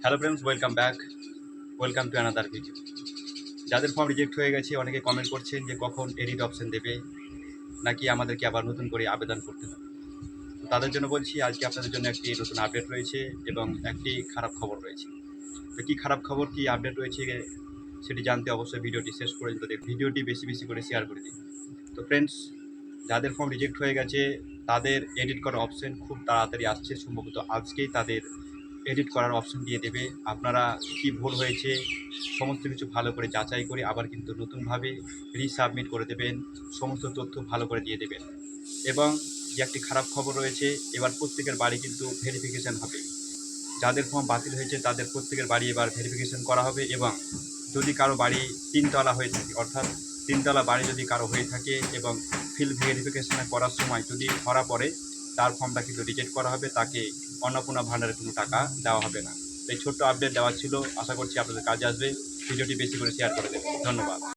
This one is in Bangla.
Hello friends, welcome back. Welcome to another video. যাদের ফর্ম রিজেক্ট হয়ে গেছে অনেকে কমেন্ট করছেন যে কখন এডিট অপশন দেবে, নাকি আমাদেরকে আবার নতুন করে আবেদন করতে হবে। তো তাদের জন্য বলছি, আজকে আপনাদের জন্য একটি নতুন আপডেট রয়েছে এবং একটি খারাপ খবর রয়েছে। তো কী খারাপ খবর, কী আপডেট রয়েছে সেটি জানতে অবশ্যই ভিডিওটি শেষ পর্যন্ত ভিডিওটি বেশি বেশি করে শেয়ার করে দিন। তো ফ্রেন্ডস, যাদের ফর্ম রিজেক্ট হয়ে গেছে তাদের এডিট করার অপশন খুব তাড়াতাড়ি আসছে, সম্ভবত আজকেই তাদের এডিট করার অপশন দিয়ে দেবে। আপনারা কি ভুল হয়েছে সমস্ত কিছু ভালো করে যাচাই করে আবার কিন্তু নতুনভাবে রিসাবমিট করে দেবেন, সমস্ত তথ্য ভালো করে দিয়ে দেবেন। এবং যে একটি খারাপ খবর রয়েছে, এবার প্রত্যেকের বাড়ি কিন্তু ভেরিফিকেশান হবে। যাদের ফর্ম বাতিল হয়েছে তাদের প্রত্যেকের বাড়ি এবার ভেরিফিকেশান করা হবে। এবং যদি কারো বাড়ি তিনতলা হয়ে থাকে, অর্থাৎ তিনতলা বাড়ি যদি কারো হয়ে থাকে এবং ফিল্ড ভেরিফিকেশান করার সময় যদি ধরা পড়ে, তার ফর্মটা কিন্তু রিজেক্ট করা হবে, তাকে অন্নপূর্ণা ভাণ্ডারের কোনো টাকা দেওয়া হবে না। এই ছোট্ট আপডেট দেওয়া ছিল, আশা করছি আপনাদের কাজে আসবে। ভিডিওটি বেশি করে শেয়ার করে দেবেন। ধন্যবাদ।